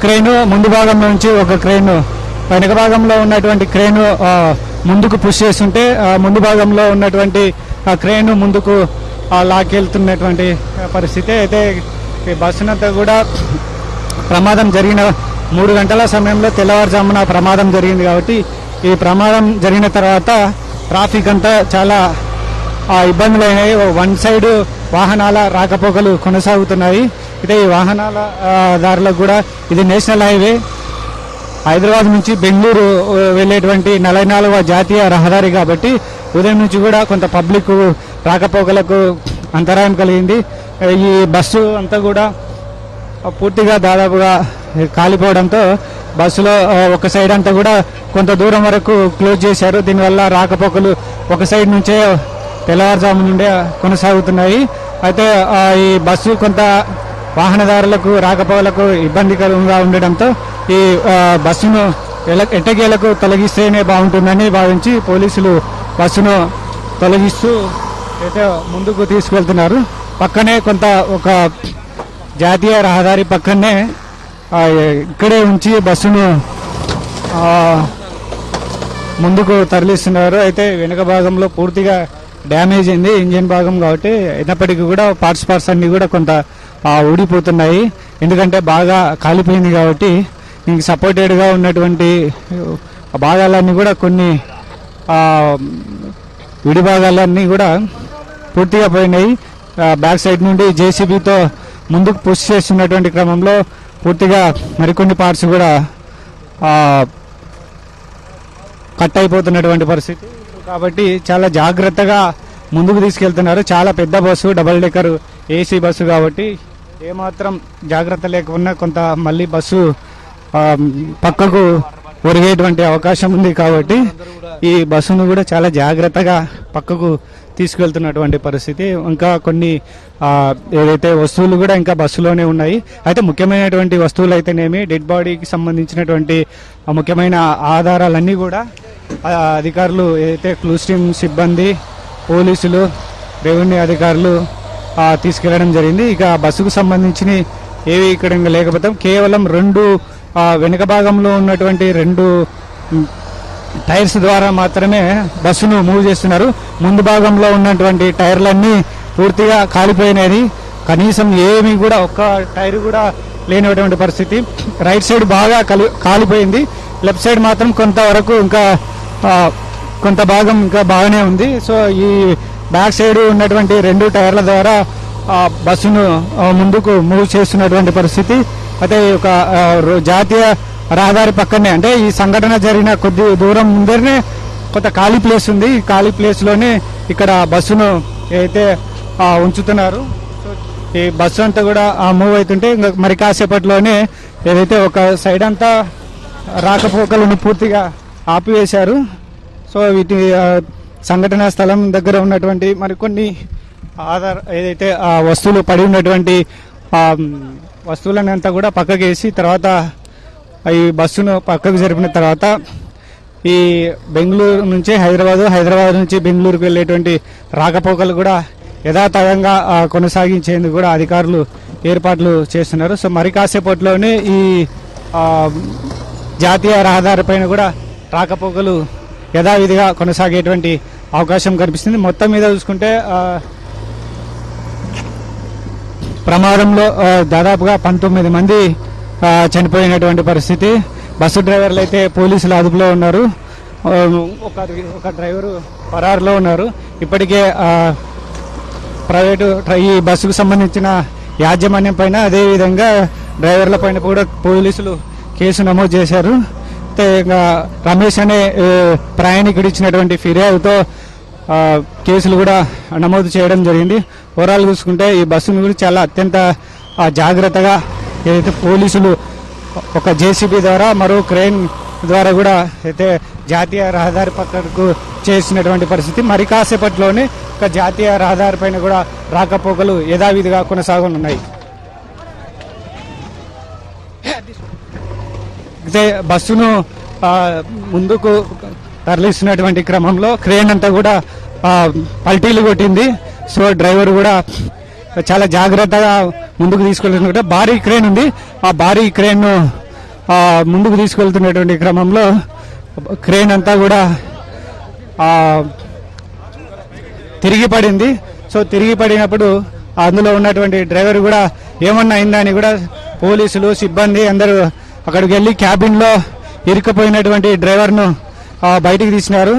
Crane ముందు భాగంలో నుంచి ఒక క్రేను వెనక భాగంలో ఉన్నటువంటి క్రేను ముందుకు పుష్ చేస్తుంటే ముందు భాగంలో ఉన్నటువంటి ఆ క్రేను ముందుకు లాక్కెళ్తున్నటువంటి పరిస్థితి. అయితే ఈ బస్సునంతా కూడా ప్రమాదం జరిగిన 3 గంటల సమయంలో తెల్లవారుజామున ప్రమాదం జరిగింది. కాబట్టి ఈ ప్రమాదం జరిగిన తర్వాత ట్రాఫిక్ అంతా చాలా ఇబ్బందులు అయినాయి. వన్ సైడ్ వాహనాల రాకపోకలు కొనసాగుతున్నాయి. అయితే ఈ వాహనాల దారులకు కూడా ఇది నేషనల్ హైవే, హైదరాబాద్ నుంచి బెంగళూరు వెళ్ళేటువంటి 44వ జాతీయ రహదారి కాబట్టి ఉదయం నుంచి కూడా కొంత పబ్లిక్ రాకపోకలకు అంతరాయం కలిగింది. ఈ బస్సు అంతా కూడా పూర్తిగా దాదాపుగా కాలిపోవడంతో బస్సులో ఒక సైడ్ అంతా కూడా కొంత దూరం వరకు క్లోజ్ చేశారు. దీనివల్ల రాకపోకలు ఒక సైడ్ నుంచే తెల్లవారుజాము నుండే కొనసాగుతున్నాయి. అయితే ఈ బస్సు కొంత వాహనదారులకు రాకపోకలకు ఇబ్బందికరంగా ఉండడంతో ఈ బస్సును ఎట్టకేలకు తొలగిస్తేనే బాగుంటుందని భావించి పోలీసులు బస్సును తొలగిస్తూ అయితే ముందుకు తీసుకెళ్తున్నారు. పక్కనే కొంత ఒక జాతీయ రహదారి పక్కనే ఇక్కడే ఉంచి బస్సును ముందుకు తరలిస్తున్నారు. అయితే వెనుక భాగంలో పూర్తిగా డ్యామేజ్ అయింది ఇంజిన్ భాగం కాబట్టి, అయినప్పటికీ కూడా పార్ట్స్ అన్ని కూడా కొంత ఊడిపోతున్నాయి. ఎందుకంటే బాగా కాలిపోయింది కాబట్టి దీనికి సపోర్టెడ్గా ఉన్నటువంటి భాగాలన్నీ కూడా కొన్ని విడి భాగాలన్నీ కూడా పూర్తిగా పోయినాయి. బ్యాక్ సైడ్ నుండి జేసీబీతో ముందుకు పుష్ చేస్తున్నటువంటి క్రమంలో పూర్తిగా మరికొన్ని పార్ట్స్ కూడా కట్ అయిపోతున్నటువంటి పరిస్థితి. కాబట్టి చాలా జాగ్రత్తగా ముందుకు తీసుకెళ్తున్నారు. చాలా పెద్ద bus, double decker AC bus కాబట్టి ఏమాత్రం జాగ్రత్త లేకుండా కొంత మళ్ళీ బస్సు పక్కకు ఒరిగేటువంటి అవకాశం ఉంది. కాబట్టి ఈ బస్సును కూడా చాలా జాగ్రత్తగా పక్కకు తీసుకెళ్తున్నటువంటి పరిస్థితి. ఇంకా కొన్ని ఏదైతే వస్తువులు కూడా ఇంకా బస్సులోనే ఉన్నాయి. అయితే ముఖ్యమైనటువంటి వస్తువులు అయితేనేమి, డెడ్ బాడీకి సంబంధించినటువంటి ముఖ్యమైన ఆధారాలన్నీ కూడా అధికారులు ఏదైతే క్లూస్ టీమ్ సిబ్బంది, పోలీసులు, రెవెన్యూ అధికారులు తీసుకెళ్లడం జరిగింది. ఇక బస్సుకు సంబంధించిన ఏవి ఇక్కడ లేకపోతే కేవలం 2 వెనుక భాగంలో ఉన్నటువంటి 2 టైర్స్ ద్వారా మాత్రమే బస్సును మూవ్ చేస్తున్నారు. ముందు భాగంలో ఉన్నటువంటి టైర్లన్నీ పూర్తిగా కాలిపోయినాయి. కనీసం ఏమీ కూడా ఒక్క టైర్ కూడా లేనటువంటి పరిస్థితి. రైట్ సైడ్ బాగా కాలిపోయింది. లెఫ్ట్ సైడ్ మాత్రం కొంతవరకు ఇంకా కొంత భాగం ఇంకా బాగానే ఉంది. సో ఈ బ్యాక్ సైడ్ ఉన్నటువంటి 2 టైర్ల ద్వారా బస్సును ముందుకు మూవ్ చేస్తున్నటువంటి పరిస్థితి. అయితే ఒక జాతీయ రహదారి పక్కనే, అంటే ఈ సంఘటన జరిగిన కొద్ది దూరం ముందరనే కొంత ఖాళీ ప్లేస్ ఉంది. ఈ ఖాళీ ప్లేస్లోనే ఇక్కడ బస్సును అయితే ఉంచుతున్నారు. సో ఈ బస్సు అంతా కూడా మూవ్ అవుతుంటే ఇంకా మరి కాసేపట్లోనే ఏదైతే ఒక సైడ్ అంతా రాకపోకలను పూర్తిగా ఆపివేశారు. సో వీటి సంఘటనా స్థలం దగ్గర ఉన్నటువంటి మరికొన్ని ఏదైతే వస్తువులు పడి ఉన్నటువంటి వస్తువులను అంతా కూడా పక్కకేసి తర్వాత ఈ బస్సును పక్కకు జరిపిన తర్వాత ఈ బెంగళూరు నుంచి హైదరాబాద్ నుంచి బెంగళూరుకు వెళ్ళేటువంటి రాకపోకలు కూడా యథాతథంగా కొనసాగించేందుకు కూడా అధికారులు ఏర్పాట్లు చేస్తున్నారు. సో మరి కాసేపట్లోనే ఈ జాతీయ రహదారి పైన కూడా రాకపోకలు యథావిధిగా కొనసాగేటువంటి అవకాశం కనిపిస్తుంది. మొత్తం మీద చూసుకుంటే ప్రమాదంలో దాదాపుగా 19 మంది చనిపోయినటువంటి పరిస్థితి. బస్సు డ్రైవర్లు అయితే పోలీసుల అదుపులో ఉన్నారు. ఒక డ్రైవరు పరారులో ఉన్నారు. ఇప్పటికే ప్రైవేటు ఈ బస్సుకు సంబంధించిన యాజమాన్యం పైన, అదేవిధంగా డ్రైవర్ల పైన కూడా పోలీసులు కేసు నమోదు చేశారు. రమేష్ అనే ప్రయాణికుడు ఇచ్చినటువంటి ఫిర్యాదుతో కేసులు కూడా నమోదు చేయడం జరిగింది. ఓవరాల్ చూసుకుంటే ఈ బస్సును కూడా చాలా అత్యంత జాగ్రత్తగా ఏదైతే పోలీసులు ఒక జేసీబీ ద్వారా మరో క్రేన్ ద్వారా కూడా అయితే జాతీయ రహదారి పక్కకు చేసినటువంటి పరిస్థితి. మరి కాసేపట్లోనే ఒక జాతీయ రహదారి పైన కూడా రాకపోకలు యథావిధిగా కొనసాగనున్నాయి. అయితే బస్సును ముందుకు తరలిస్తున్నటువంటి క్రమంలో క్రేన్ అంతా కూడా పల్టీలు కొట్టింది. సో డ్రైవర్ కూడా చాలా జాగ్రత్తగా ముందుకు తీసుకెళ్తున్నట్టు భారీ క్రేన్ ఉంది. ఆ భారీ క్రేన్ ముందుకు తీసుకెళ్తున్నటువంటి క్రమంలో క్రేన్ అంతా కూడా తిరిగి పడింది. సో తిరిగి పడినప్పుడు అందులో ఉన్నటువంటి డ్రైవర్ కూడా ఏమన్నా అయిందా అని కూడా పోలీసులు సిబ్బంది అందరూ అక్కడికి వెళ్ళి క్యాబిన్లో ఇరుక్కుపోయినటువంటి డ్రైవర్ను బయటికి తీసినారు.